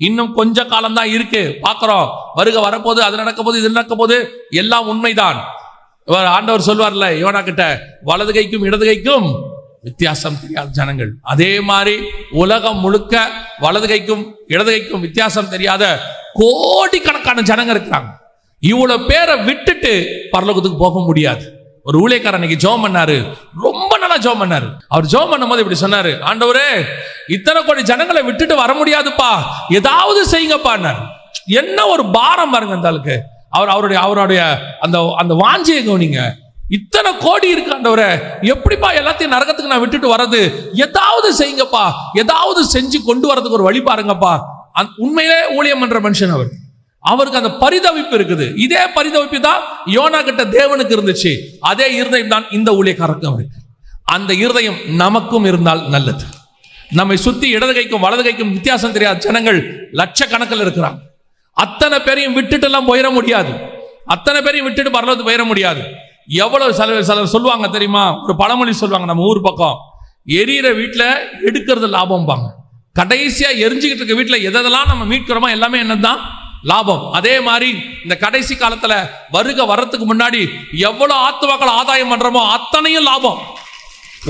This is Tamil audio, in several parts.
இன்னும் கொஞ்ச காலம் தான் இருக்கு, பார்க்கிறோம். வருக வரப்போது, அது நடக்க போது, இது நடக்க போது, எல்லாம் உண்மைதான். ஆண்டவர் சொல்வார்ல யோனா கிட்ட, வலது கைக்கும் இடது கைக்கும் வித்தியாசம் தெரியாத ஜனங்கள். அதே மாதிரி உலகம் முழுக்க வலது கைக்கும் இடது கைக்கும் வித்தியாசம் தெரியாத கோடிக்கணக்கான ஜனங்க இருக்கிறாங்க. இவ்வளவு பேரை விட்டுட்டு பரலோகத்துக்கு போக முடியாது. ஒரு ஊழியக்காரர் அன்னைக்கு ஜெபம் பண்ணாரு, ரொம்ப நல்லா ஜெபம் பண்ணாரு. அவர் ஜெபம் பண்ணும்போது இப்படி சொன்னாரு, ஆண்டவரே இத்தனை கோடி ஜனங்களை விட்டுட்டு வர முடியாதுப்பா, ஏதாவது செய்யுங்கப்பா. என்ன ஒரு பாரம் பாருங்க அந்த ஆளுக்கு. அவருடைய அந்த வாஞ்சியை கவனிங்க. இத்தனை கோடி இருக்கு ஆண்டவரே, எப்படிப்பா எல்லாத்தையும் நரகத்துக்கு நான் விட்டுட்டு வர்றது? ஏதாவது செய்யுங்கப்பா, ஏதாவது செஞ்சு கொண்டு வரதுக்கு ஒரு வழி பாருங்கப்பா. உண்மையிலே ஊழியம் பண்ற மனுஷன் அவருக்கு அந்த பரிதவிப்பு இருக்குது. இதே பரிதவிப்பு தான் யோனா கிட்ட தேவனுக்கு இருந்துச்சு. அதே இருதயம் தான் இந்த ஊழியக்காரருக்கும் இருக்கு. அந்த இருதயம் நமக்கும் இருந்தால் நல்லது. நம்மை சுத்தி இடது கைக்கும் வலது கைக்கும் வித்தியாசம் தெரியாத ஜனங்கள் லட்சக்கணக்கில் இருக்கிறாங்க. அத்தனை பேரையும் விட்டுட்டு எல்லாம் போயிட முடியாது. அத்தனை பேரையும் விட்டுட்டு பரலோகத்துக்கு போயிட முடியாது. எவ்வளவு சிலர் சொல்லுவாங்க தெரியுமா, ஒரு பழமொழி சொல்லுவாங்க நம்ம ஊர் பக்கம், எரியிற வீட்டுல எடுக்கிறது லாபம்பாங்க. கடைசியா எரிஞ்சுக்கிட்டு இருக்க வீட்டுல எதெல்லாம் நம்ம மீட்கிறோமோ எல்லாமே என்னதான் லாபம். அதே மாதிரி இந்த கடைசி காலத்துல வருக வரத்துக்கு முன்னாடி எவ்வளவு ஆத்துமாக்கள் ஆதாயம் பண்றோமோ அத்தனையும் லாபம்.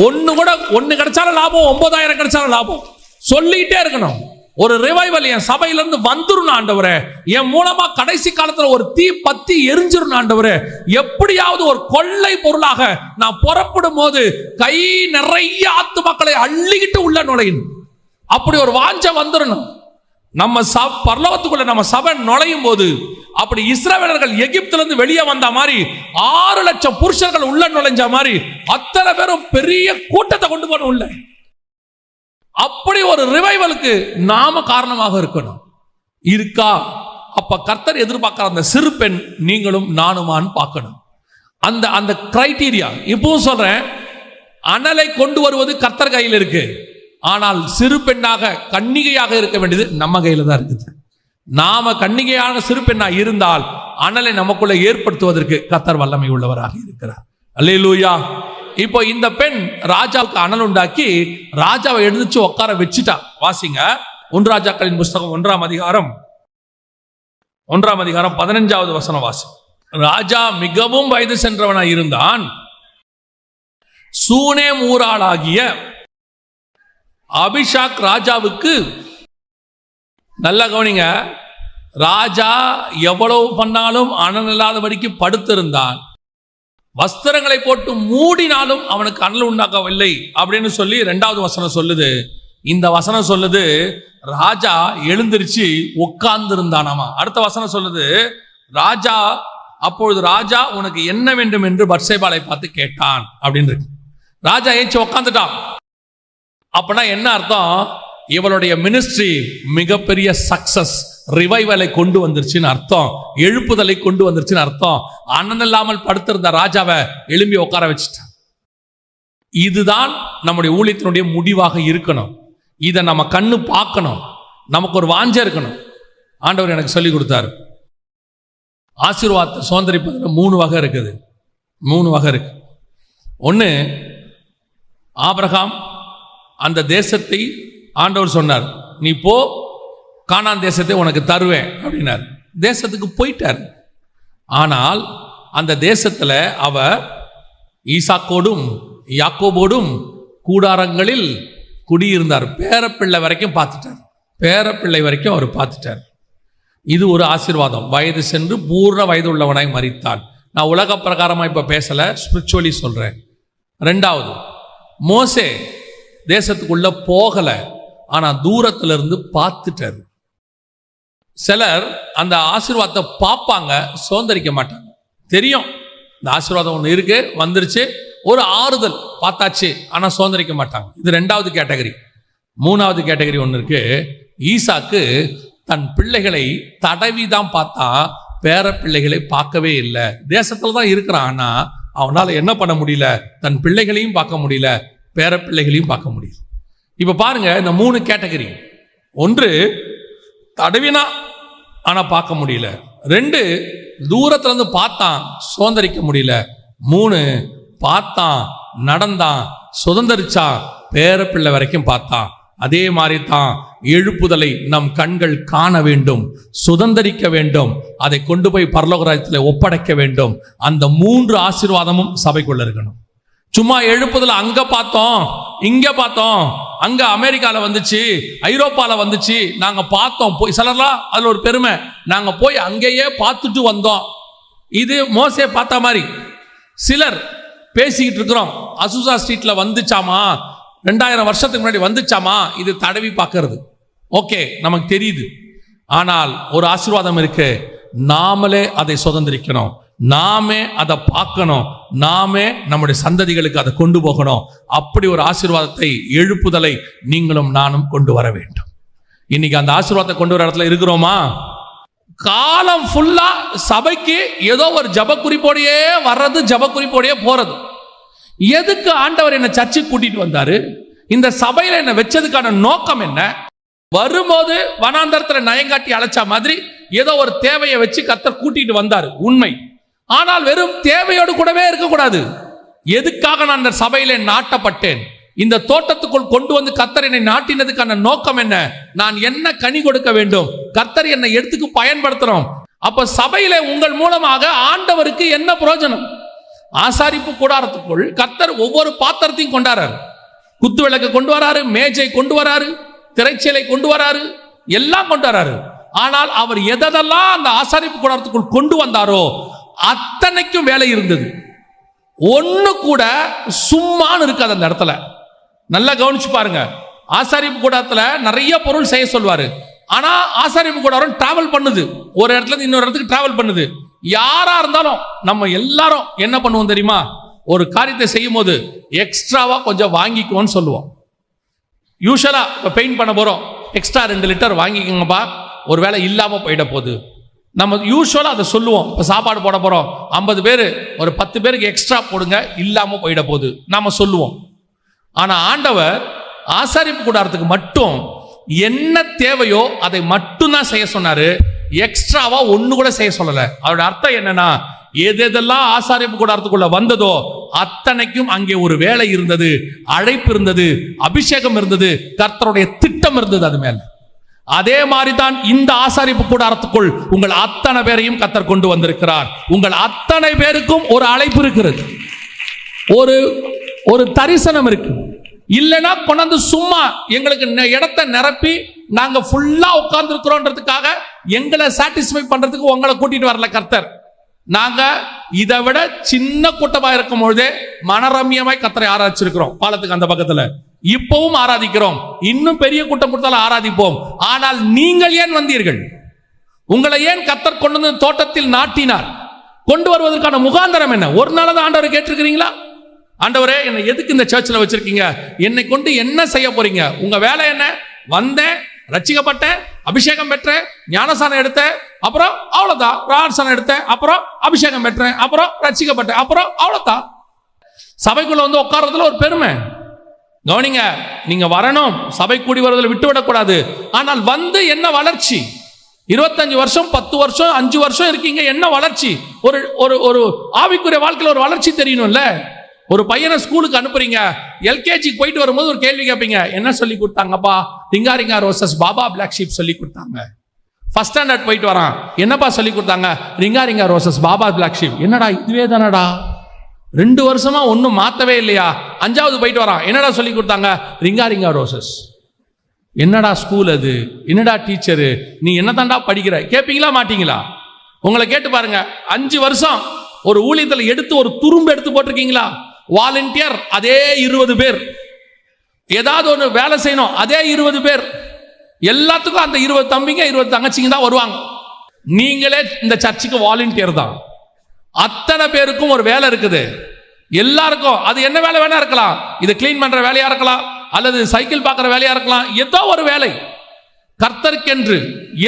ஒண்ணு கிடைச்சாலும் லாபம், 9,000 கிடைச்சாலும் லாபம். சொல்லிட்டே இருக்கணும். ஒரு ரிவைவல் என் சபையிலிருந்து வந்துரும் ஆண்டவரே, என் மூலமா கடைசி காலத்துல ஒரு தீ பத்தி எரிஞ்சிரும் ஆண்டவரே, எப்படியாவது ஒரு கொள்ளை பொருளாக நான் புறப்படும் போது கை நிறைய ஆத்துமாக்களை அள்ளிக்கிட்டு உள்ள நுழையணும். அப்படி ஒரு வாஞ்ச வந்துடணும். நம்ம பரலோகத்துக்குள்ள நம்ம சபை நுழையும் போது அப்படி இஸ்ரவேலர்கள் எகிப்திலிருந்து வெளியே வந்த மாதிரி 6 லட்சம் புருஷர்கள் உள்ள நுழைஞ்ச மாதிரி அத்தனை பேரும் பெரிய கூட்டத்தை கொண்டு போன உள்ள. அப்படி ஒரு ரிவைவலுக்கு நாம காரணமாக இருக்கணும். இருக்கா? அப்ப கர்த்தர் எதிர்பார்க்கிற அந்த சிறு பெண் நீங்களும் நானுமான்னு பார்க்கணும். அந்த கிரைட்டீரியா இப்பவும் சொல்றேன். அனலை கொண்டு வருவது கர்த்தர் கையில் இருக்கு. ஆனால் சிறு பெண்ணாக கன்னிகையாக இருக்க வேண்டியது நம்ம கையில தான் இருக்குது. நாம கன்னிகையாக சிறு பெண்ணாக இருந்தால் அனலை நமக்குள்ள ஏற்படுத்துவதற்கு கர்த்தர் வல்லமை உள்ளவராக இருக்கிறார். அல்லேலூயா. இப்போ இந்த பெண் ராஜாவுக்கு அனல் உண்டாக்கி ராஜாவை எழுந்துச்சு உட்கார வச்சுட்டா. வாசிங்க 1 ராஜாக்களின் புஸ்தகம் 1ஆம் அதிகாரம் 15வது வசனம் வாசி. ராஜா மிகவும் வயது சென்றவனாய் இருந்தான். சூனேம் ஊராளாகிய அபிஷாக் ராஜாவுக்கு, நல்ல கவனிங்க, ராஜா எவ்வளவு பண்ணாலும் அனல் இல்லாதபடிக்கு படுத்திருந்தான். வஸ்திரங்களை போட்டு மூடினாலும் அவனுக்கு அனல் உண்டாக்கவில்லை அப்படின்னு சொல்லி 2வது வசனம் சொல்லுது. இந்த வசனம் சொல்லுது ராஜா எழுந்திருச்சு உட்கார்ந்து இருந்தானாமா. அடுத்த வசனம் சொல்லுது அப்பொழுது ராஜா உனக்கு என்ன வேண்டும் என்று பத்சேபாளை பார்த்து கேட்டான் அப்படின்னு இருக்கு. ராஜா ஏஞ்சி உட்காந்துட்டான். அப்படின்னா என்ன அர்த்தம்? இவளுடைய மினிஸ்ட்ரி மிகப்பெரிய சக்சஸ், ரிவைவலை கொண்டு வந்துருச்சுன்னு அர்த்தம், எழுப்புதலை கொண்டு வந்துருச்சுன்னு அர்த்தம். அனல் இல்லாமல் படுத்திருந்த ராஜாவை எழும்பி உட்கார வச்சுட்டான். இதுதான் நம்முடைய ஊழியத்தினுடைய முடிவாக இருக்கணும். இதை நம்ம கண்ணு பார்க்கணும். நமக்கு ஒரு வாஞ்ச இருக்கணும். ஆண்டவர் எனக்கு சொல்லி கொடுத்தாரு. ஆசீர்வாதத்தை சுதந்திரிப்பதில் 3 வகை இருக்குது. 3 வகை இருக்கு. ஒன்று, ஆபிரகாம் அந்த தேசத்தை ஆண்டவர் சொன்னார், நீ போ, கானான் தேசத்தை உனக்கு தருவேன் அப்படின்னார். தேசத்துக்கு போயிட்டார். ஆனால் அந்த தேசத்தில் அவர் ஈசாக்கோடும் யாக்கோபோடும் கூடாரங்களில் குடியிருந்தார். பேரப்பிள்ளை வரைக்கும் பார்த்துட்டார். பேரப்பிள்ளை வரைக்கும் அவர் பார்த்துட்டார். இது ஒரு ஆசீர்வாதம். வயது சென்று பூர்ண வயது உள்ளவனாய் மரித்தான். நான் உலக பிரகாரமாக இப்போ பேசலை, ஸ்பிரிச்சுவலி சொல்கிறேன். 2வது, மோசே தேசத்துக்குள்ள போகலை, ஆனால் தூரத்துல இருந்து பார்த்துட்டாரு. சிலர் அந்த ஆசீர்வாதத்தை பார்ப்பாங்க, சுதந்திரிக்க மாட்டாங்க. தெரியும் இந்த ஆசீர்வாதம் ஒன்று இருக்கு, வந்துருச்சு, ஒரு ஆறுதல் பார்த்தாச்சு, ஆனால் சுதந்திரிக்க மாட்டாங்க. இது 2வது கேட்டகரி. 3வது கேட்டகரி ஒன்று இருக்கு. ஈசாக்கு தன் பிள்ளைகளை தடவி தான் பார்த்தா, பேர பிள்ளைகளை பார்க்கவே இல்லை. தேசத்துல தான் இருக்கிறான், ஆனா அவனால் என்ன பண்ண முடியல? தன் பிள்ளைகளையும் பார்க்க முடியல, பேர பிள்ளைகளையும் பார்க்க முடியல. இப்ப பாருங்க, இந்த 3 கேட்டகரி. 1, தடவினா ஆனா பார்க்க முடியல. 2, தூரத்துல இருந்து பார்த்தான், சுதந்திரிக்க முடியல. 3, பார்த்தான், நடந்தான், சுதந்திரிச்சான், பேர பிள்ளை வரைக்கும் பார்த்தான், அதே மாதிரி தான் எழுப்புதலை நம் கண்கள் காண வேண்டும், சுதந்தரிக்க வேண்டும், அதை கொண்டு போய் பரலோக ராஜ்யத்தில் ஒப்படைக்க வேண்டும். அந்த 3 ஆசீர்வாதமும் சபைக்குள்ள இருக்கணும். சும்மா எழுப்புதல அங்க பார்த்தோம், இங்க பார்த்தோம், அங்க அமெரிக்கால வந்துச்சு, ஐரோப்பால வந்துச்சு, நாங்க பார்த்தோம் போய், சிலர்லாம் அதுல ஒரு பெருமை, நாங்க போய் அங்கேயே பார்த்துட்டு வந்தோம். இது மோசே பார்த்த மாதிரி. சிலர் பேசிக்கிட்டு இருக்கிறோம், அசூசா ஸ்ட்ரீட்ல வந்துச்சாமா, 2000 வருஷத்துக்கு முன்னாடி வந்துச்சாமா, இது தடவி பார்க்கறது. ஓகே, நமக்கு தெரியுது. ஆனால் ஒரு ஆசீர்வாதம் இருக்கு, நாமளே அதை சுதந்திரிக்கணும், நாமே அதை பார்க்கணும், நாமே நம்முடைய சந்ததிகளுக்கு அதை கொண்டு போகணும். அப்படி ஒரு ஆசீர்வாதத்தை, எழுப்புதலை நீங்களும் நானும் கொண்டு வர வேண்டும். இன்னைக்கு அந்த ஆசீர்வாதத்தை கொண்டு வர இடத்துல இருக்கிறோமா? காலம் ஃபுல்லா சபைக்கு ஏதோ ஒரு ஜப குறிப்போடையே வர்றது, ஜப குறிப்போடையே போறது. எதுக்கு ஆண்டவர் என்ன சர்ச்சுக்கு கூட்டிட்டு வந்தாரு? இந்த சபையில என்ன வச்சதுக்கான நோக்கம் என்ன? வரும்போது வனாந்தரத்துல நயங்காட்டி அழைச்சா மாதிரி ஏதோ ஒரு தேவையை வச்சு கர்த்தர் கூட்டிட்டு வந்தாரு, உண்மை. ஆனால் வெறும் தேவையோடு கூடவே இருக்கக்கூடாது. எதுக்காக நான் இந்த சபையில நாட்டப்பட்டேன்? இந்த தோட்டத்துக்குள் கொண்டு வந்து கர்த்தர் என்னை நாட்டினதுக்கான நோக்கம் என்ன? நான் என்ன கனி கொடுக்க வேண்டும்? கர்த்தர் என்னை எடுத்துக்கு பயன்படுத்துறோம். அப்ப சபையில உங்கள் மூலமாக ஆண்டவருக்கு என்ன பிரயோஜனம்? ஆசாரிப்பு கூடாரத்துக்குள் கர்த்தர் ஒவ்வொரு பாத்திரத்தையும் கொண்டாராரு. குத்து விளக்கு கொண்டு வராரு, மேஜை கொண்டு வராரு, திரைச்சீலை கொண்டு வராரு, எல்லாம் கொண்டு வராரு. ஆனால் அவர் எதெல்லாம் அந்த ஆசாரிப்பு கூடாரத்துக்குள் கொண்டு வந்தாரோ அத்தனைக்கும் வேலை இருந்தது. ஒண்ணு கூட சும்மான்னு இருக்காது அந்த இடத்துல. நல்லா கவனிச்சு பாருங்க. ஆசாரிப்பு கூடாரத்துல நிறைய பொருள் செய்ய சொல்வாரு. ஆனா ஆசாரிப்பு கூடாரம் டிராவல் பண்ணுது, ஒரு இடத்துல இருந்து இன்னொரு இடத்துக்கு டிராவல் பண்ணுது. யாரா இருந்தாலும் நம்ம எல்லாரும் என்ன பண்ணுவோம் தெரியுமா? ஒரு காரியத்தை செய்யும் போது எக்ஸ்ட்ராவா கொஞ்சம் வாங்கிக்கோன்னு சொல்லுவோம். யூஸ்வலா இப்ப பெயிண்ட் பண்ண போறோம், எக்ஸ்ட்ரா 2 லிட்டர் வாங்கிக்கோங்கப்பா, ஒரு வேளை இல்லாம போயிட போகுது. நம்ம யூஸ்வலா அதை சொல்லுவோம். இப்போ சாப்பாடு போட போறோம், 50 பேர், ஒரு 10 பேருக்கு எக்ஸ்ட்ரா போடுங்க, இல்லாம போயிட போகுது நாம சொல்லுவோம். ஆனா ஆண்டவர் ஆசாரிப்பு கூடாரத்துக்கு மட்டும் என்ன தேவையோ அதை மட்டும் தான் செய்ய சொன்னாரு. எக்ஸ்ட்ராவா ஒண்ணு கூட செய்ய சொல்லல. அதோட அர்த்தம் என்னன்னா, எதெல்லாம் ஆசாரிப்பு கூடாரத்துக்குள்ள வந்ததோ அத்தனைக்கும் அங்கே ஒரு வேலை இருந்தது, அழைப்பு இருந்தது, அபிஷேகம் இருந்தது, கர்த்தருடைய திட்டம் இருந்தது அது மேல. அதே மாதிரி தான் இந்த ஆசாரிப்பு கூடாரத்துக்குள் உங்கள் அத்தனை பேரையும் கர்த்தர் கொண்டு வந்திருக்கிறார். உங்கள் அத்தனை பேருக்கும் ஒரு அழைப்பு இருக்கிறது, ஒரு தரிசனம் இருக்கு. இல்லைன்னா கொண்டாந்து சும்மா எங்களுக்கு இடத்தை நிரப்பி நாங்க ஃபுல்லா உட்கார்ந்து இருக்கிறோன்றதுக்காக எங்களை சாட்டிஸ்ஃபை பண்றதுக்கு உங்களை கூட்டிட்டு வரல கர்த்தர். நாங்க இதை விட சின்ன கூட்டமா இருக்கும் பொழுதே மனரம்யமாய் கர்த்தரை ஆராதிச்சிருக்கிறோம். பாலத்துக்கு அந்த பக்கத்துல இப்பவும் ஆராதிக்கிறோம். இன்னும் பெரிய கூட்டம் கொடுத்தாலும் ஆராதிப்போம். ஆனால் நீங்கள் ஏன் வந்தீர்கள்? உங்களை ஏன் கர்த்தர் கொண்டு வந்து தோட்டத்தில் நாட்டினார்? கொண்டு வருவதற்கான முகாந்தரம் என்ன? ஒரு நாள் தான் ஆண்டவரை கேட்டிருக்கிறீங்களா? ஆண்டவரே, என்னை எதுக்கு இந்த சர்ச்சில் வச்சிருக்கீங்க? என்னை கொண்டு என்ன செய்ய போறீங்க? உங்க வேலை என்ன? வந்தேன், ரட்சிக்கப்பட்டேன், அபிஷேகம் பெற்றேன், ஞானசானம் எடுத்தேன், அப்புறம் அவ்வளவுதான். ஞானசானம் எடுத்தேன், அப்புறம் அபிஷேகம் பெற்றேன், அப்புறம் ரட்சிக்கப்பட்டேன், அப்புறம் அவ்வளவுதான். சபைக்குள்ள வந்து உட்கார்றதுல ஒரு பெருமை. கவனிங்க, நீங்க வரணும், சபை கூடி வருவதில் விட்டுவிடக்கூடாது. ஆனால் வந்து என்ன வளர்ச்சி? 25 வருஷம், 10 வருஷம், 5 வருஷம் இருக்கீங்க, என்ன வளர்ச்சி? ஒரு ஆவிக்குரிய வாழ்க்கையில் ஒரு வளர்ச்சி தெரியணும்ல. ஒரு பையனை ஸ்கூலுக்கு அனுப்புறீங்க, எல்கேஜிக்கு போயிட்டு வரும்போது ஒரு கேள்வி கேட்பீங்க, என்ன சொல்லி கொடுத்தாங்கப்பா? Ring a roses baa baa black sheep சொல்லி கொடுத்தாங்க. ஃபர்ஸ்ட் ஸ்டாண்டர்ட் போயிட்டு வரான், என்னப்பா சொல்லி கொடுத்தாங்க? Ring a roses baa baa black sheep. என்னடா இதுவே தானடா, 2 வருஷமா ஒன்னும் மாத்தவே இல்லையா? 5வது போயிட்டு வரான், என்னடா சொல்லி கொடுத்தாங்க? Ring a roses. என்னடா ஸ்கூல் அது? என்னடா டீச்சரு? நீ என்ன தாண்டா படிக்கிற? கேட்பீங்களா மாட்டீங்களா? உங்களை கேட்டு பாருங்க. 5 வருஷம் ஒரு ஊழியத்தில் எடுத்து ஒரு துரும்பு எடுத்து போட்டிருக்கீங்களா? வாலண்டியர் அதே 20 பேர், ஏதாவது ஒன்று வேலை செய்யணும் அதே 20 பேர், எல்லாத்துக்கும் அந்த 20 தம்பிங்க 20 தங்கச்சிங்க தான் வருவாங்க. நீங்களே இந்த சர்ச்சுக்கு வாலண்டியர் தான். அத்தனை பேருக்கும் ஒரு வேலை இருக்குது எல்லாருக்கும். அது என்ன வேலை வேணா இருக்கலாம். இது கிளீன் பண்ற வேலையா இருக்கலாம், அல்லது சைக்கிள் பார்க்கிற வேலையா இருக்கலாம். ஏதோ ஒரு வேலை கர்த்தருக்கென்று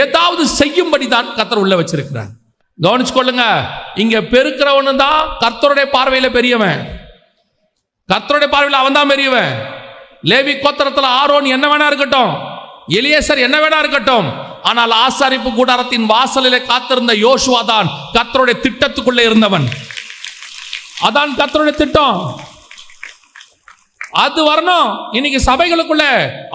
ஏதாவது செய்யும்படி தான் கர்த்தர் உள்ள வச்சிருக்கிறார். கவனிச்சு கொள்ளுங்க. இங்க பெருக்கிறவனு தான் கர்த்தருடைய பார்வையில பெரியவன். கர்த்தருடைய பார்வையில் அவன் தான் பெரியவன். லேவி கோத்திரத்தில் ஆரோன் என்ன வேணா இருக்கட்டும், எலியேசர் என்ன வேணா இருக்கட்டும், ஆனால் ஆசாரிப்பு கூடாரத்தின் வாசலிலே காத்திருந்த யோசுவா தான் கர்த்தருடைய திட்டத்துக்குள்ளே இருந்தவன். அதான் கர்த்தருடைய திட்டம். அது வரணும். இன்னைக்கு சபைகளுக்குள்ள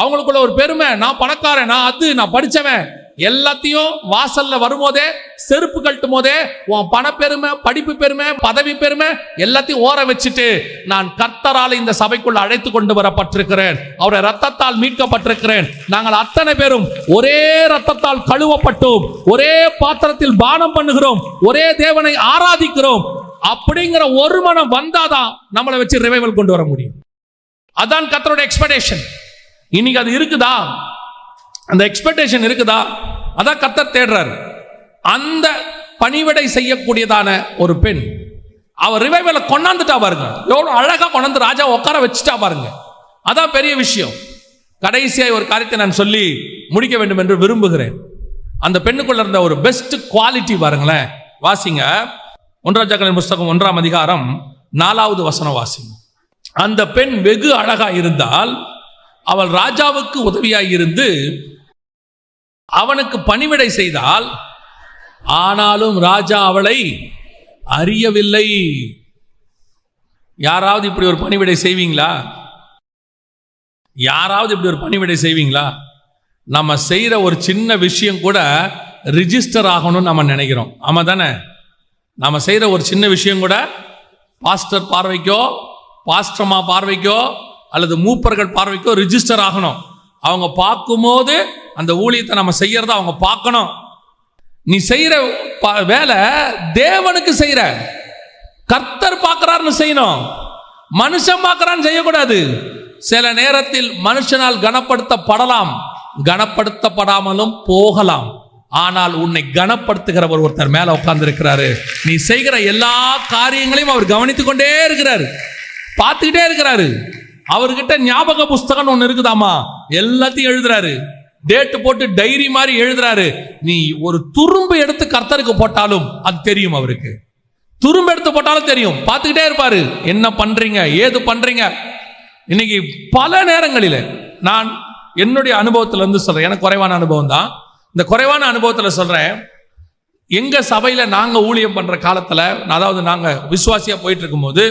அவங்களுக்குள்ள ஒரு பெருமை, நான் பணக்காரன், நான் அது, நான் படிச்சவன், எல்லாத்தையும் வாசல்ல வரும்போதே செருப்பு கட்டும் போதே உன் பண பெருமை, படிப்பு பெருமை, பதவி பெருமை எல்லாத்தையும் ஓர வச்சுட்டு, நான் கர்த்தரால் இந்த சபைக்குள்ள அழைத்து கொண்டு வரப்பட்டிருக்கிறேன், அவருடைய ரத்தத்தால் மீட்கப்பட்டிருக்கிறேன், நாங்கள் அத்தனை பேரும் ஒரே ரத்தத்தால் கழுவப்பட்டோம், ஒரே பாத்திரத்தில் பானம் பண்ணுகிறோம், ஒரே தேவனை ஆராதிக்கிறோம் அப்படிங்கிற ஒரு மனம் வந்தாதான் நம்மளை வச்சு ரிவைவல் கொண்டு வர முடியும். அதான் கர்த்தருடைய எக்ஸ்பெக்டேஷன். இன்னைக்கு அது இருக்குதா? அந்த எக்ஸ்பெக்டேஷன் இருக்குதா? அதான் கர்த்தர் தேடுறாரு. அந்த பணிவிடை செய்யக்கூடியதான ஒரு பெண், அவர் ரிவைவலை கொண்டாந்துட்டா பாருங்க, எவ்வளவு அழகா கொண்டாந்து ராஜா உட்கார வச்சுட்டா பாருங்க. அதான் பெரிய விஷயம். கடைசியாக ஒரு காரியத்தை நான் சொல்லி முடிக்க வேண்டும் என்று விரும்புகிறேன். அந்த பெண்ணுக்குள்ள இருந்த ஒரு பெஸ்ட் குவாலிட்டி பாருங்களேன். வாசிங்க, 1 ராஜாக்களின் புஸ்தகம் 1ஆம் அதிகாரம் 4வது வசனம் வாசிங்க. அந்த பெண் வெகு அழகா இருந்தால், அவள் ராஜாவுக்கு உதவியாய் இருந்து அவனுக்கு பணிவிடை செய்தால், ஆனாலும் ராஜா அவளை அறியவில்லை. யாராவது இப்படி ஒரு பணிவிடை செய்வீங்களா? யாராவது இப்படி ஒரு பணிவிடை செய்வீங்களா? நம்ம செய்யற ஒரு சின்ன விஷயம் கூட ரிஜிஸ்டர் ஆகணும்னு நம்ம நினைக்கிறோம். ஆமா தானே? நம்ம செய்யற ஒரு சின்ன விஷயம் கூட பாஸ்டர் பார்வைக்கோ, பாஸ்டர்மா பார்வைக்கோ, அல்லது மூப்பர்கள் பார்வைக்கோ ரிஜிஸ்டர் ஆகணும். அவங்க பார்க்கும்போது அந்த ஊழியத்தை நம்ம செய்யறத அவங்க பார்க்கணும். நீ செய்யற வேலை தேவனுக்கு செய்யற, கர்த்தர் பார்க்கிறார்னு செய்யணும். மனுஷன் பார்க்கிறான்னு செய்யக்கூடாது. சில நேரத்தில் மனுஷனால் கனப்படுத்தப்படலாம், கனப்படுத்தப்படாமலும் போகலாம். ஆனால் உன்னை கனப்படுத்துகிறவர் ஒருத்தர் மேல உட்கார்ந்து இருக்கிறாரு. நீ செய்கிற எல்லா காரியங்களையும் அவர் கவனித்துக் கொண்டே இருக்கிறாரு, பார்த்துக்கிட்டே இருக்கிறாரு. அவர்கிட்ட ஞாபக புஸ்தகம் ஒன்று இருக்குதாமா, எல்லாத்தையும் எழுதுறாரு, டேட்டு போட்டு டைரி மாதிரி எழுதுறாரு. நீ ஒரு துரும்பு எடுத்து கர்த்தருக்கு போட்டாலும் அது தெரியும் அவருக்கு. துரும்பு எடுத்து போட்டாலும் தெரியும், பார்த்துக்கிட்டே இருப்பாரு. என்ன பண்றீங்க, ஏது பண்றீங்க. இன்னைக்கு பல நேரங்களில் நான் என்னுடைய அனுபவத்துல இருந்து சொல்றேன், எனக்கு குறைவான அனுபவம் தான். இந்த குறைவான அனுபவத்துல சொல்றேன். எங்க சபையில நாங்க ஊழியம் பண்ற காலத்துல, அதாவது நாங்க விசுவாசியா போயிட்டு இருக்கும்போது,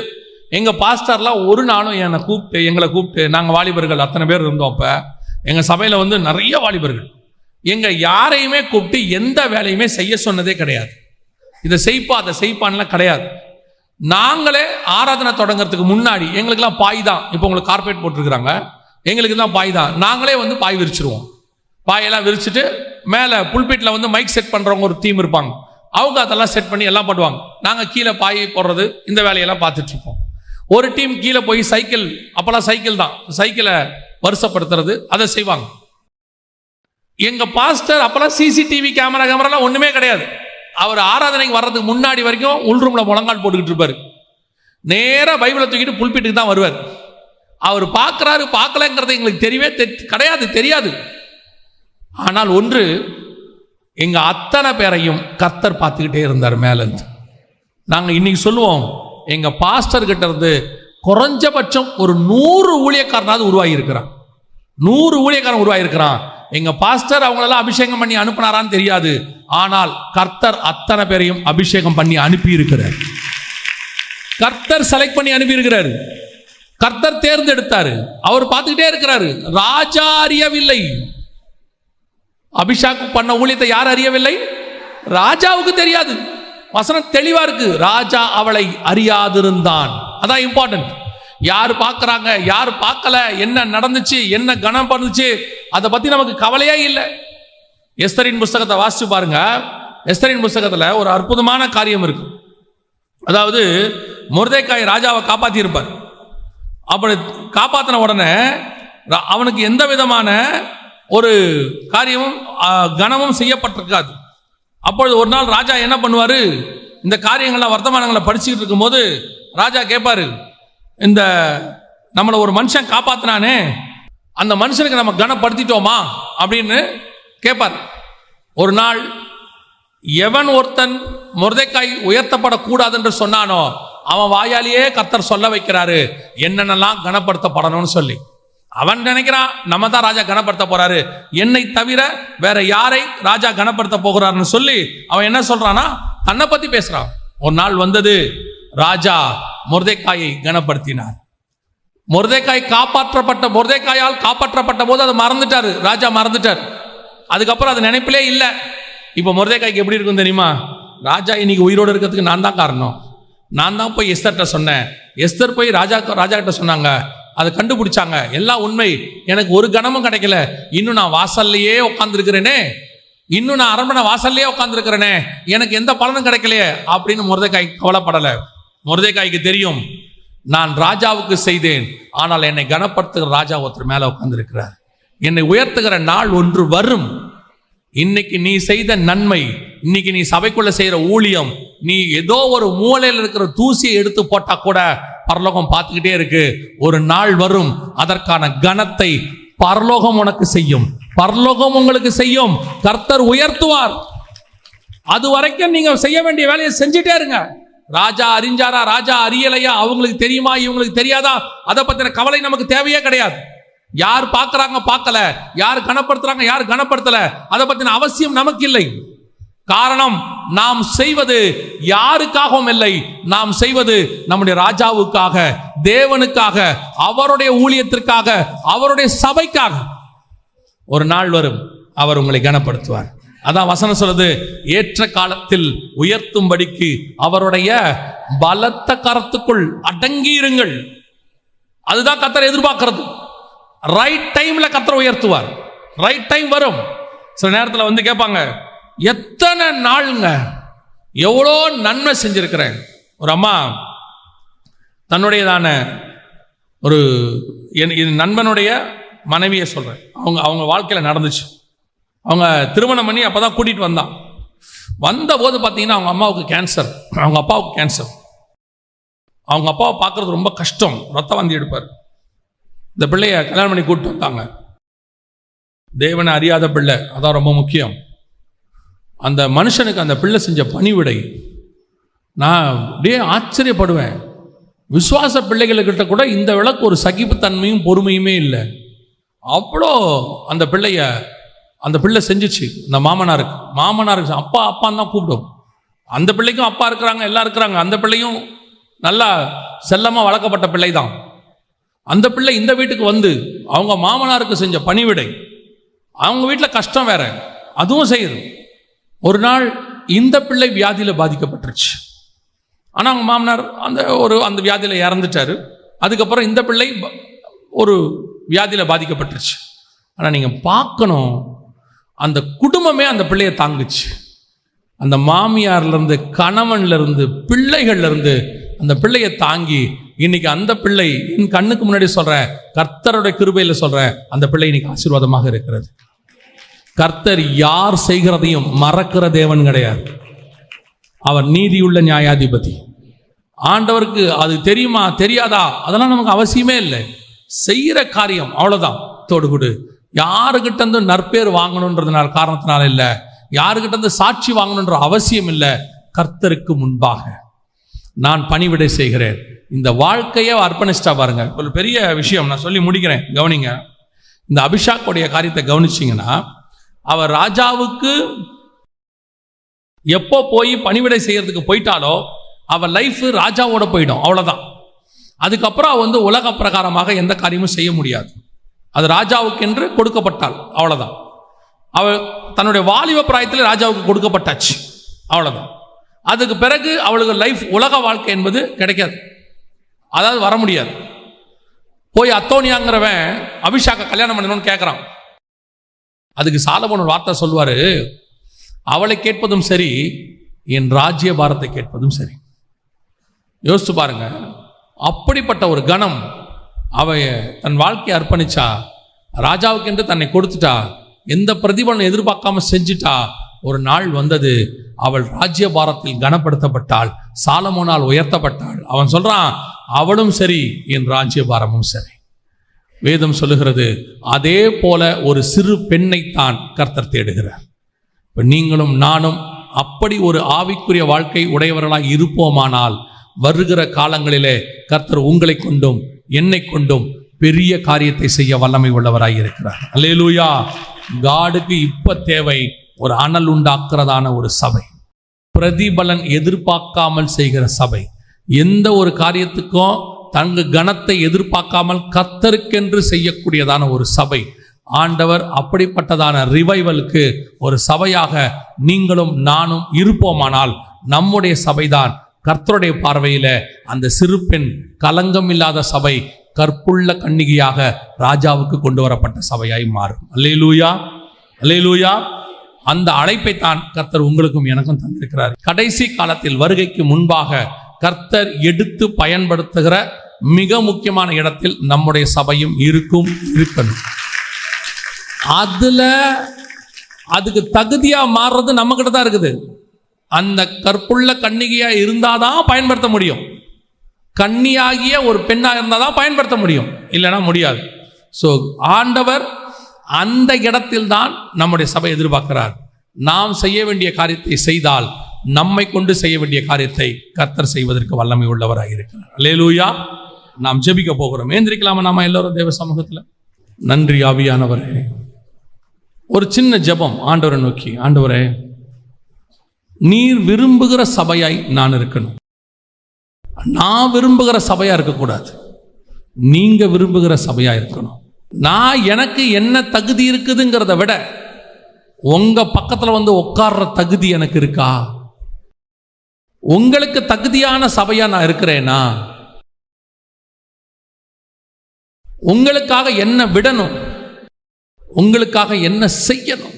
எங்க பாஸ்டர்லாம் ஒரு நாளும் எங்களை கூப்பிட்டு நாங்க வாலிபர்கள் அத்தனை பேர் இருந்தோம். அப்ப எங்க சபையில நிறைய வாலிபர்கள், எங்க யாரையுமே கூப்பிட்டு எந்த வேலையுமே செய்ய சொன்னதே கிடையாது. இதை செய்ப்பா அதை செய்ப்பான்லாம் கிடையாது. நாங்களே ஆராதனை தொடங்கிறதுக்கு முன்னாடி எங்களுக்கெல்லாம் பாய் தான். இப்போ உங்களுக்கு கார்பெட் போட்டிருக்கிறாங்க, எங்களுக்கு தான் பாய் தான். நாங்களே பாய் விரிச்சிருவோம். பாயெல்லாம் விரிச்சுட்டு மேலே புல்பீட்டில் மைக் செட் பண்ணுறவங்க ஒரு டீம் இருப்பாங்க, அவங்க அதெல்லாம் செட் பண்ணி எல்லாம் பண்ணுவாங்க. நாங்கள் கீழே பாய் போடுறது இந்த வேலையெல்லாம் பார்த்துட்டு இருப்போம். ஒரு டீம் கீழே போய் சைக்கிள், அப்போல்லாம் சைக்கிள் தான், சைக்கிளை வருஷப்படுத்துறது அதை செய்வாங்க. எங்க பாஸ்டர் அப்போல்லாம் சிசிடிவி கேமராலாம் ஒன்றுமே கிடையாது. அவர் ஆராதனைக்கு வர்றதுக்கு முன்னாடி வரைக்கும் உள்ரூம்ல முழங்கால் போட்டுக்கிட்டு இருப்பாரு. நேராக பைபிளை தூக்கிட்டு புல்பீட்டுக்கு தான் வருவார். அவர் பார்க்குறாரு பார்க்கலங்கிறது எங்களுக்கு தெரியவே தெரியாது. ஆனால் ஒன்று, எங்க அத்தனை பேரையும் கர்த்தர் பார்த்துக்கிட்டே இருந்தார் மேலேருந்து. நாங்கள் இன்னைக்கு சொல்லுவோம், எங்க பாஸ்டர் கிட்ட இருந்து குறைஞ்சபட்சம் ஒரு 100 ஊழியக்காரனாவது உருவாகி இருக்கிறான். 100 ஊழியக்காரன் உருவாகி இருக்கிறான். எங்க பாஸ்டர் அவங்களெல்லாம் அபிஷேகம் பண்ணி அனுப்பினாரான்னு தெரியாது, ஆனால் கர்த்தர் அத்தனை பேரையும் அபிஷேகம் பண்ணி அனுப்பி இருக்கிறார். கர்த்தர் செலக்ட் பண்ணி அனுப்பி இருக்கிறாரு. கர்த்தர் தேர்ந்தெடுத்தாரு. அவர் பார்த்துக்கிட்டே இருக்கிறாரு. ராஜா அறியவில்லை. அபிஷேகம் பண்ண ஊழியத்தை யார் அறியவில்லை? ராஜாவுக்கு தெரியாது. வசனம் தெளிவா இருக்கு, ராஜா அவளை அறியாதிருந்தான். அதான் இம்பார்ட்டன்ட். யார் பார்க்கறாங்க யார் பார்க்கல, என்ன நடந்துச்சு, என்ன கணம் பண்ணுச்சு, அதை பத்தி நமக்கு கவலையே இல்லை. எஸ்தரின் புஸ்தகத்தை வாசிச்சு பாருங்க. எஸ்தரின் புஸ்தகத்துல ஒரு அற்புதமான காரியம் இருக்கு. அதாவது மொர்தெக்காய் ராஜாவை காப்பாத்தி இருப்பார். அப்படி காப்பாத்தின உடனே அவனுக்கு எந்த விதமான ஒரு காரியமும் கனமும் செய்யப்பட்டிருக்காது. அப்பொழுது ஒரு நாள் ராஜா என்ன பண்ணுவாரு, இந்த காரியங்கள்லாம் வர்த்தமானங்களை படிச்சுக்கிட்டு இருக்கும்போது ராஜா கேட்பாரு, இந்த நம்மளை ஒரு மனுஷன் காப்பாத்தினானே, அந்த மனுஷனுக்கு நம்ம கனப்படுத்திட்டோமா அப்படின்னு கேட்பார். ஒரு நாள் எவன் ஒருத்தன் மொர்தெக்காய் உயர்த்தப்படக்கூடாது என்று சொன்னானோ அவன் வாயாலேயே கர்த்தர் சொல்ல வைக்கிறாரு என்னென்னலாம் கனப்படுத்தப்படணும்னு சொல்லி. அவன் நினைக்கிறான் நம்ம தான் ராஜா கனப்படுத்த போறாரு, என்னை தவிர வேற யாரை ராஜா கனப்படுத்த போகிறாருன்னு சொல்லி அவன் என்ன சொல்றானா, தன்னை பத்தி பேசுறான். ஒரு நாள் வந்தது, ராஜா மொர்தெக்காயை கனப்படுத்தினார். மொர்தெக்காயால் காப்பாற்றப்பட்ட போது அதை மறந்துட்டாரு, ராஜா மறந்துட்டார். அதுக்கப்புறம் அது நினைப்பிலே இல்லை. இப்போ மொர்தெக்காய்க்கு எப்படி இருக்கும் தெரியுமா? ராஜா இன்னைக்கு உயிரோடு இருக்கிறதுக்கு நான் தான் காரணம். நான் தான் போய் எஸ்தர்கிட்ட சொன்னேன். எஸ்தர் போய் ராஜா கிட்ட சொன்னாங்க, அதை கண்டுபிடிச்சாங்க. எல்லாம் உண்மை. எனக்கு ஒரு கணமும் கிடைக்கல. இன்னும் நான் வாசல்லையே உட்காந்துருக்கிறேனே, இன்னும் நான் அரண்மனை வாசல்லையே உட்காந்துருக்கிறேனே, எனக்கு எந்த பலனும் கிடைக்கலையே அப்படின்னு மொர்தெக்காய் கவலைப்படலை. மொர்தெக்காய்க்கு தெரியும், நான் ராஜாவுக்கு செய்தேன், ஆனால் என்னை கனப்படுத்துகிற ராஜா ஒருத்தர் மேலே உட்கார்ந்திருக்கிறார். என்னை உயர்த்துகிற நாள் ஒன்று வரும். இன்னைக்கு நீ செய்த நன்மை, இன்னைக்கு நீ சபைக்குள்ள செய்யற ஊழியம், நீ ஏதோ ஒரு மூலையில் இருக்கிற தூசியை எடுத்து போட்டா கூட பரலோகம் பார்த்துக்கிட்டே இருக்கு. ஒரு நாள் வரும், அதற்கான கனத்தை பரலோகம் உனக்கு செய்யும், பரலோகம் உங்களுக்கு செய்யும். கர்த்தர் உயர்த்துவார். அது வரைக்கும் நீங்க செய்ய வேண்டிய வேலையை செஞ்சுட்டே இருங்க. ராஜா அறிஞ்சாரா, ராஜா அறியலையா, அவங்களுக்கு தெரியுமா, இவங்களுக்கு தெரியாதா, அதை பத்தின கவலை நமக்கு தேவையே கிடையாது. யார் பார்க்கறாங்க பார்க்கல, யார் கனப்படுத்துறாங்க யார் கனப்படுத்தல, அதை பத்தின அவசியம் நமக்கு இல்லை. காரணம், நாம் செய்வது யாருக்காகவும் இல்லை, நாம் செய்வது நம்முடைய ராஜாவுக்காக, தேவனுக்காக, அவருடைய ஊழியத்திற்காக, அவருடைய சபைக்காக. ஒரு நாள் வரும், அவர் உங்களை கனப்படுத்துவார். அதான் வசனம் சொல்லுது, ஏற்ற காலத்தில் உயர்த்தும்படிக்கு அவருடைய பலத்த கரத்துக்குள் அடங்கி இருங்கள். அதுதான் கர்த்தர் எதிர்பார்க்கிறது. ரைட் டைம்ல கர்த்தர் உயர்த்துவார். ரைட் டைம் வரும். சில நேரத்தில் வந்து கேட்பாங்க, எத்தனை நாளுங்க, எவ்வளோ நன்மை செஞ்சிருக்கிறேன். ஒரு அம்மா தன்னுடையதான ஒரு நண்பனுடைய மனைவியை சொல்றேன், அவங்க வாழ்க்கையில் நடந்துச்சு. அவங்க திருமணம் பண்ணி அப்பதான் கூட்டிட்டு வந்தான். வந்த போது பார்த்தீங்கன்னா அவங்க அம்மாவுக்கு கேன்சர், அவங்க அப்பாவுக்கு கேன்சர். அவங்க அப்பாவை பார்க்கறது ரொம்ப கஷ்டம், ரத்த வாந்தி எடுப்பார். இந்த பிள்ளைய கல்யாணம் பண்ணி கூப்பிட்டு வந்தாங்க. தேவனை அறியாத பிள்ளை, அதான் ரொம்ப முக்கியம். அந்த மனுஷனுக்கு அந்த பிள்ளை செஞ்ச பணிவிடை நான் அப்படியே ஆச்சரியப்படுவேன். விசுவாச பிள்ளைகளுக்கிட்ட கூட இந்த விளக்கு ஒரு சகிப்புத்தன்மையும் பொறுமையுமே இல்லை. அவ்வளோ அந்த பிள்ளை செஞ்சிச்சு. இந்த மாமனாருக்கு அப்பா அப்பான்னு தான் கூப்பிடும். அந்த பிள்ளைக்கும் அப்பா இருக்கிறாங்க, எல்லாம் இருக்கிறாங்க. அந்த பிள்ளையும் நல்லா செல்லமாக வளர்க்கப்பட்ட பிள்ளை தான். அந்த பிள்ளை இந்த வீட்டுக்கு வந்து அவங்க மாமனாருக்கு செஞ்ச பணிவிடை, அவங்க வீட்டில் கஷ்டம் வேற, அதுவும் செய்யுது. ஒரு நாள் இந்த பிள்ளை வியாதியில் பாதிக்கப்பட்டுருச்சு. ஆனால் அவங்க மாமனார் அந்த வியாதியில் இறந்துட்டாரு. அதுக்கப்புறம் இந்த பிள்ளை ஒரு வியாதியில் பாதிக்கப்பட்டுருச்சு. ஆனால் நீங்கள் பார்க்கணும், அந்த குடும்பமே அந்த பிள்ளையை தாங்குச்சு. அந்த மாமியார்லேருந்து, கணவன்லேருந்து, பிள்ளைகள்லேருந்து அந்த பிள்ளையை தாங்கி இன்னைக்கு அந்த பிள்ளை என் கண்ணுக்கு முன்னாடி சொல்கிறேன், கர்த்தருடைய கிருபையில் சொல்கிறேன், அந்த பிள்ளை இன்னைக்கு ஆசீர்வாதமாக இருக்கிறது. கர்த்தர் யார் செய்கிறதையும் மறக்கிற தேவன் கிடையாது. அவர் நீதியுள்ள நியாயாதிபதி. ஆண்டவருக்கு அது தெரியுமா தெரியாதா அதெல்லாம் நமக்கு அவசியமே இல்லை. செய்கிற காரியம் அவ்வளோதான். தொடுகுடு யாருக்கிட்ட இருந்து நற்பேர் வாங்கணுன்றதுனால காரணத்தினால இல்லை, யாருக்கிட்ட இருந்து சாட்சி வாங்கணுன்ற அவசியம் இல்லை. கர்த்தருக்கு முன்பாக நான் பணிவிடை செய்கிறேன். இந்த வாழ்க்கையை அர்ப்பணிச்சிட்டா பாருங்க. ஒரு பெரிய விஷயம் நான் சொல்லி முடிக்கிறேன், கவனிங்க. இந்த அபிஷாக்குடைய காரியத்தை கவனிச்சிங்கன்னா, அவர் ராஜாவுக்கு எப்போ போய் பணிவிடை செய்யறதுக்கு போயிட்டாலோ அவள் லைஃப் ராஜாவோட போயிடும், அவ்வளோதான். அதுக்கப்புறம் உலக பிரகாரமாக எந்த காரியமும் செய்ய முடியாது. அது ராஜாவுக்கு என்று கொடுக்கப்பட்டாள், அவ்வளோதான். அவள் தன்னுடைய வாலிப பிராயத்தில் ராஜாவுக்கு கொடுக்கப்பட்டாச்சு, அவ்வளோதான். அதுக்கு பிறகு அவளுக்கு லைஃப் உலக வாழ்க்கை என்பது கிடைக்காது, அதாவது வர முடியாது. போய் அத்தோனியாங்கிறவன் அபிஷாக்கை கல்யாணம் பண்ணணும்னு கேட்குறான். அதுக்கு சாலமோன் ஒரு வார்த்தை சொல்வாரு, அவளை கேட்பதும் சரி, என் ராஜ்ய பாரத்தை கேட்பதும் சரி. யோசிச்சு பாருங்க, அப்படிப்பட்ட ஒரு கணம். அவ தன் வாழ்க்கையை அர்ப்பணிச்சா, ராஜாவுக்கு என்று தன்னை கொடுத்துட்டா, எந்த பிரதிபலனை எதிர்பார்க்காம செஞ்சிட்டா. ஒரு நாள் வந்தது, அவள் ராஜ்ய பாரத்தில் கனப்படுத்தப்பட்டாள், சாலமோனால் உயர்த்தப்பட்டாள். அவன் சொல்றான், அவளும் சரி, என் ராஜ்ய பாரமும் சரி. வேதம் சொல்லுகிறது, அதே போல ஒரு சிறு பெண்ணைத்தான் கர்த்தர் தேடுகிறார். இப்போ நீங்களும் நானும் அப்படி ஒரு ஆவிக்குரிய வாழ்க்கை உடையவர்களாக இருப்போமானால், வருகிற காலங்களிலே கர்த்தர் உங்களை கொண்டும் என்னை கொண்டும் பெரிய காரியத்தை செய்ய வல்லமை உள்ளவராய் இருக்கிறார். அல்லேலூயா. காடுக்கு இப்ப தேவை ஒரு அனல் உண்டாக்குறதான ஒரு சபை, பிரதிபலன் எதிர்பார்க்காமல் செய்கிற சபை. எந்த ஒரு காரியத்துக்கும் தங்க கனத்தை எதிர்பார்க்காமல் கர்த்தருக்கென்று செய்யக்கூடியதான ஒரு சபை. ஆண்டவர் அப்படிப்பட்டதான ரிவைவலுக்கு ஒரு சபையாக நீங்களும் நானும் இருப்போமானால் நம்முடைய சபைதான் கர்த்தருடைய பார்வையில அந்த சிறு பெண் கலங்கம் இல்லாத சபை, கற்புள்ள கன்னிகையாக ராஜாவுக்கு கொண்டு வரப்பட்ட சபையாய் மாறும். அல்லேலூயா, அல்லேலூயா. அந்த அழைப்பை தான் கர்த்தர் உங்களுக்கும் எனக்கும் தந்திருக்கிறார். கடைசி காலத்தில் வருகைக்கு முன்பாக கர்த்தர் எடுத்து பயன்படுத்துகிற மிக முக்கியமான இடத்தில் நம்முடைய சபையும் இருக்கணும். அதுக்கு தகுதியா மாறுறது நம்ம கிட்ட தான் இருக்குது. அந்த கற்புள்ள கன்னிகையா இருந்தாதான் பயன்படுத்த முடியும். கன்னியாகிய ஒரு பெண்ணா இருந்தாதான் பயன்படுத்த முடியும், இல்லைன்னா முடியாது. ஸோ ஆண்டவர் அந்த இடத்தில் தான் நம்முடைய சபை எதிர்பார்க்கிறார். நாம் செய்ய வேண்டிய காரியத்தை செய்தால் நம்மை கொண்டு செய்ய வேண்டிய காரியத்தை கர்த்தர் செய்வதற்கு வல்லமை உள்ளவராக இருக்கிறார். அல்லேலூயா. நாம் ஜெபிக்க போகிறோம். ஏந்திரிக்கலாமா நாம எல்லாரும் தேவ சமூகத்தில்? நன்றி ஆவியானவரே. ஒரு சின்ன ஜெபம் ஆண்டவரை நோக்கி. ஆண்டவரே, நீர் விரும்புகிற சபையாய் நான் இருக்கணும். நான் விரும்புகிற சபையா இருக்கக்கூடாது, நீங்க விரும்புகிற சபையா இருக்கணும். நான் எனக்கு என்ன தகுதி இருக்குதுங்கிறத விட உங்க பக்கத்துல வந்து உட்கார்ற தகுதி எனக்கு இருக்கா? உங்களுக்கு தகுதியான சபையா நான் இருக்கிறேனா? உங்களுக்காக என்ன விடணும், உங்களுக்காக என்ன செய்யணும்?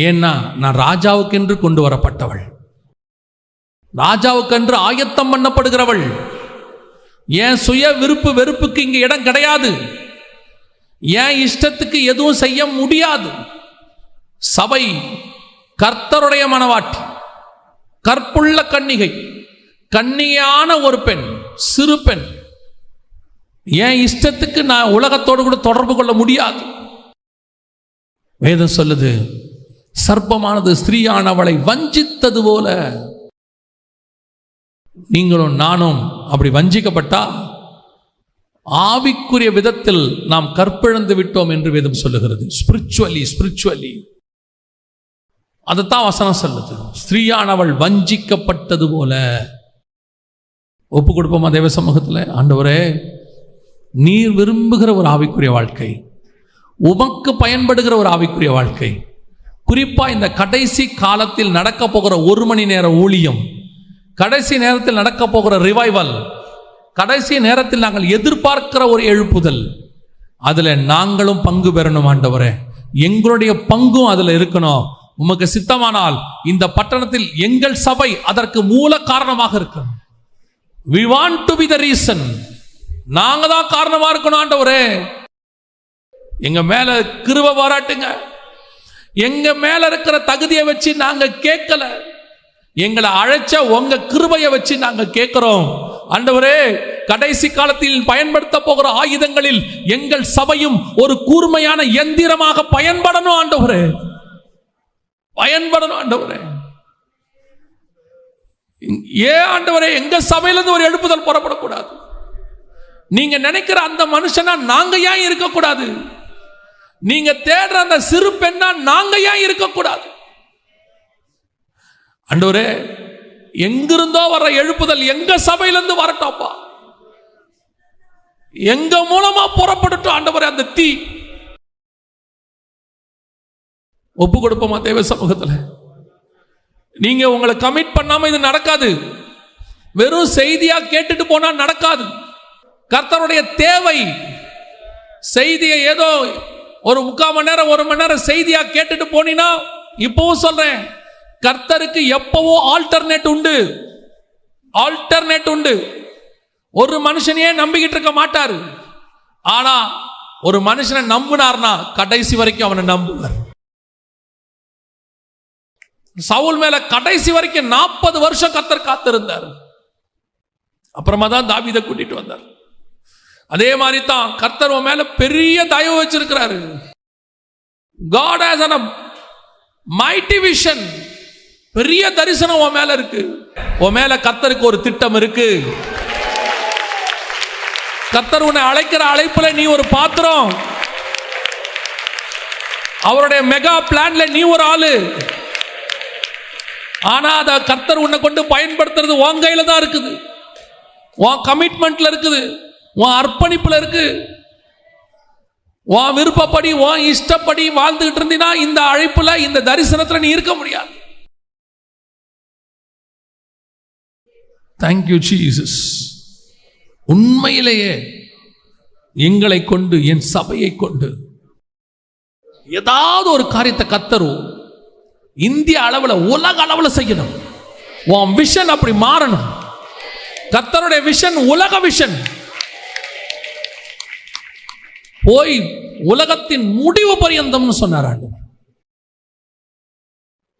ஏன்னா நான் ராஜாவுக்கென்று கொண்டு வரப்பட்டவள், ராஜாவுக்கென்று ஆயத்தம் பண்ணப்படுகிறவள். என் சுய விருப்பு வெறுப்புக்கு இங்க இடம் கிடையாது. என் இஷ்டத்துக்கு எதுவும் செய்ய முடியாது. சபை கர்த்தருடைய மனவாட்டி, கற்புள்ள கன்னிகை, கன்னியான ஒரு பெண், சிறு பெண். என் இஷ்டத்துக்கு நான் உலகத்தோடு கூட தொடர்பு கொள்ள முடியாது. வேதம் சொல்லுது, சர்ப்பமானது ஸ்திரீயானவளை வஞ்சித்தது போல நீங்களும் நானும் அப்படி வஞ்சிக்கப்பட்டா ஆவிக்குரிய விதத்தில் நாம் கற்பிழந்து விட்டோம் என்று வேதம் சொல்லுகிறது. ஸ்பிரிச்சுவலி அதைத்தான் வசனம் சொல்லுது. ஸ்திரீயானவள் வஞ்சிக்கப்பட்டது போல. ஒப்பு கொடுப்போமா தேவ சமூகத்தில்? ஆண்டவரே, நீர் விரும்புகிற ஒரு ஆவிக்குரிய வாழ்க்கை, உமக்கு பயன்படுகிற ஒரு ஆவிக்குரிய வாழ்க்கை, குறிப்பா இந்த கடைசி காலத்தில் நடக்க போகிற 1 மணி நேர ஊழியம், கடைசி நேரத்தில் நடக்க போகிற ரிவைவல், கடைசி நேரத்தில் நாங்கள் எதிர்பார்க்கிற ஒரு எழுப்புதல், அதுல நாங்களும் பங்கு பெறணும். ஆண்டவரே, எங்களுடைய பங்கும் அதுல இருக்கணும். உமக்கு சித்தமானால் இந்த பட்டணத்தில் எங்கள் சபை அதற்கு மூல காரணமாக இருக்கணும். We want to be the reason. நாங்க தான் காரணமா இருக்கணும். ஆண்டவரே, எங்க மேல கிருபை பாராட்டுங்க. எங்க மேல இருக்கிற தகுதியை வச்சு நாங்க கேட்கல, எங்களை அழைச்ச உங்க கிருபையை வச்சு நாங்க கேட்கிறோம். ஆண்டவரே, கடைசி காலத்தில் பயன்படுத்த போகிற ஆயுதங்களில் எங்கள் சபையும் ஒரு கூர்மையான எந்திரமாக பயன்படணும். ஆண்டவரே, பயன்படணும். ஆண்டவரே, ஏன் ஆண்டவரே எங்க சபையிலிருந்து ஒரு எழுப்புதல் புறப்படக்கூடாது? நீங்க நினைக்கிற அந்த மனுஷனா நாங்க ஏன் இருக்கக்கூடாது? நீங்க தேடுற அந்த சிறு பெண்ணா நாங்க ஏன் இருக்கக்கூடாது? ஆண்டவரே, எங்கிருந்தோ வர எழுப்புதல் எங்க சபையிலிருந்து வரட்டோப்பா, எங்க மூலமா புறப்படட்டும். ஆண்டவரே, அந்த தீ. ஒப்பு கொடுப்போமா தேவ சமூகத்தில்? நீங்க உங்களை கமிட் பண்ணாம இது நடக்காது. வெறும் செய்தியா கேட்டுட்டு போனா நடக்காது. கர்த்தருடைய தேவை செய்தியை ஏதோ ஒரு 3/4 மணி நேரம் 1 மணி நேரம் செய்தியா கேட்டுட்டு போனீங்கன்னா, இப்பவும் சொல்றேன், கர்த்தருக்கு எப்பவோ ஆல்டர்னேட் உண்டு. ஒரு மனுஷனையே நம்பிக்கிட்டு இருக்க மாட்டாரு. ஆனா ஒரு மனுஷனை நம்பினார்னா கடைசி வரைக்கும் அவனை நம்புவார். சவுல் மேல கடைசி வரைக்கும் 40 வருஷம் கர்த்தர் காத்திருந்தார். அப்புறமா தான் தாவீதை கூட்டிட்டு வந்தார். அதே மாதிரி தான் கர்த்தர் மேல பெரிய தயவு வச்சிருக்கிறாரு. God has a mighty vision. பெரிய தரிசனம் உன் மேல இருக்கு. உன் மேல கர்த்தருக்கு ஒரு திட்டம் இருக்கு. கர்த்தர் உன்னை அழைக்கிற அழைப்புல நீ ஒரு பாத்திரம். அவருடைய மெகா பிளான்ல நீ ஒரு ஆளு. ஆனா அத கர்த்தர் உன்னை கொண்டு பயன்படுத்துறது உன் கையில தான் இருக்குது. உன் கமிட்மெண்ட்ல இருக்குது, உன் அர்ப்பணிப்புல இருக்கு. உன் விருப்பப்படி உன் இஷ்டப்படி வாழ்ந்துகிட்டு இருந்தீனா இந்த அழைப்புல இந்த தரிசனத்துல நீ இருக்க முடியாது. Thank you Jesus. உண்மையிலேயே எங்களை கொண்டு, என் சபையை கொண்டு ஏதாவது ஒரு காரியத்தை கர்த்தர் இந்திய அளவில் உலக அளவில் செய்யணும். உன் விஷன் அப்படி மாறணும். கர்த்தருடைய விஷன் உலக விஷன். போய் உலகத்தின் முடிவு பரியந்தம்னு சொன்னார்.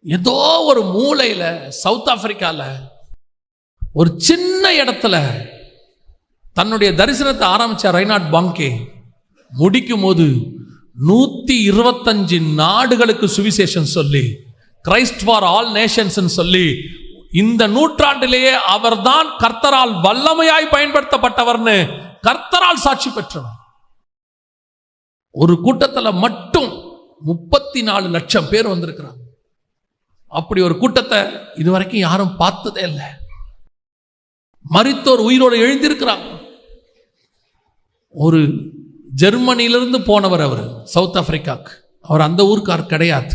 ஏதோ ஒரு மூலையில சவுத் ஆப்பிரிக்கால ஒரு சின்ன இடத்துல தன்னுடைய தரிசனத்தை ஆரம்பிச்ச ரைனார்ட் பாங்கே முடிக்கும் போது 125 நாடுகளுக்கு சுவிசேஷம் சொல்லி, கிரைஸ்ட் ஃபார் ஆல் நேஷன்ஸ் சொல்லி, இந்த நூற்றாண்டிலேயே அவர்தான் கர்த்தரால் வல்லமையாய் பயன்படுத்தப்பட்டவர்னு கர்த்தரால் சாட்சி பெற்றவர். ஒரு கூட்டத்தில் மட்டும் 34 லட்சம் பேர் வந்திருக்கிறாங்க. அப்படி ஒரு கூட்டத்தை இதுவரைக்கும் யாரும் பார்த்ததே இல்லை. மரித்தோர் உயிரோடு எழுந்திருக்கிறாங்க. ஒரு ஜெர்மனியிலிருந்து போனவர், அவர் சவுத் ஆப்பிரிக்காக்கு, அவர் அந்த ஊருக்கார் கிடையாது.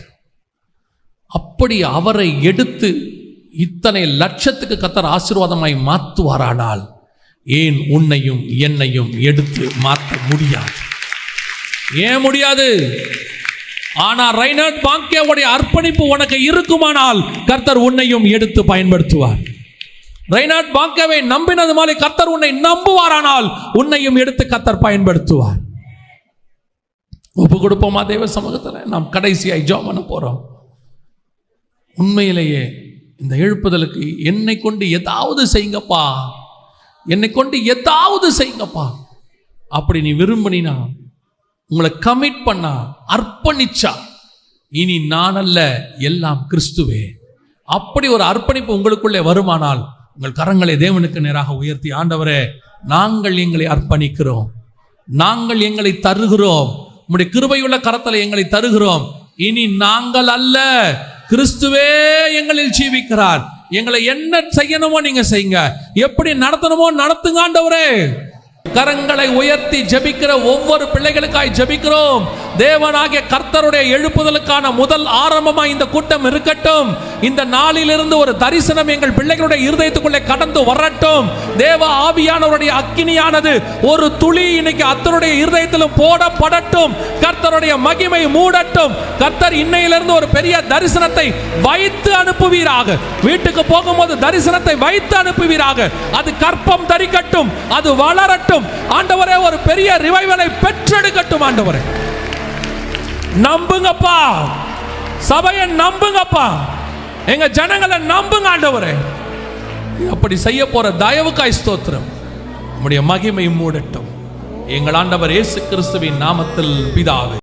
அப்படி அவரை எடுத்து இத்தனை லட்சத்துக்கு கர்த்தர் ஆசீர்வாதமாய் மாற்றுவாரானால் ஏன் உன்னையும் என்னையும் எடுத்து மாற்ற முடியாது? ஏன் முடியாது? ஆனா ரைனார்ட் பாங்கேவுடைய அர்ப்பணிப்பு உனக்கு இருக்குமானால் கர்த்தர் உன்னையும் எடுத்து பயன்படுத்துவார். ரைனார்ட் பாங்கேவை நம்பினது மாதிரி கர்த்தர் உன்னை நம்புவாரானால் உன்னையும் எடுத்து கர்த்தர் பயன்படுத்துவார். ஒப்பு கொடுப்போமா தேவ சமூகத்தில்? நாம் கடைசியாய் ஜெபம் பண்ண போறோம். உண்மையிலேயே இந்த எழுப்புதலுக்கு என்னை கொண்டு ஏதாவது செய்யுங்கப்பா, என்னை கொண்டு ஏதாவது செய்யுங்கப்பா அப்படி நீ விரும்பினா, உங்களை கமிட் பண்ணா, அர்ப்பணிச்சா, இனி நான் அல்ல எல்லாம் கிறிஸ்துவே, அப்படி ஒரு அர்ப்பணிப்பு உங்களுக்குள்ளே வருமானால் உங்கள் கரங்களை தேவனுக்கு நேராக உயர்த்தி, ஆண்டவரே நாங்கள் எங்களை அர்ப்பணிக்கிறோம், நாங்கள் எங்களை தருகிறோம், உம்முடைய கிருபையுள்ள கரத்தில் எங்களை தருகிறோம். இனி நாங்கள் அல்ல, கிறிஸ்துவே எங்களில் ஜீவிக்கிறார். எங்களை என்ன செய்யணுமோ நீங்க செய்யுங்க, எப்படி நடத்தணுமோ நடத்துங்க ஆண்டவரே. கரங்களை உயர்த்தி ஜெபிக்கிற ஒவ்வொரு பிள்ளைகளுக்காய் ஜெபிக்கிறோம். தேவனாகிய கர்த்தருடைய எழுப்புதலுக்கான முதல் ஆரம்பமாய் இந்த கூட்டம் இருக்கட்டும். இந்த நாளிலிருந்து ஒரு தரிசனம் எங்கள் பிள்ளைகளுடைய இருதயத்துக்குள்ளே கடந்து வரட்டும். தேவ ஆவியானவருடைய அக்கினியானது ஒரு துளி இன்னைக்கு அத்தனுடைய இருதயத்திலும் போடப்படட்டும். கர்த்தருடைய மகிமை மூடட்டும். கர்த்தர் இன்னையிலிருந்து ஒரு பெரிய தரிசனத்தை வைத்து அனுப்புவீராக. வீட்டுக்கு போகும்போது தரிசனத்தை வைத்து அனுப்புவீராக. அது கற்பம் தரிக்கட்டும், அது வளரட்டும். ஆண்டவரே ஒரு பெரிய ரிவைவலை பெற்றெடுக்கட்டும். ஆண்டவரே நம்புங்கப்பா, சபையை நம்புங்கப்பா, எங்க ஜனங்களை நம்புங்க ஆண்டவரே. அப்படி செய்ய போற தயவுக்காய் ஸ்தோத்திரம். உம்முடைய மகிமை மூடட்டும். எங்கள் ஆண்டவர் இயேசு கிறிஸ்துவின் நாமத்தில் பிதாவே.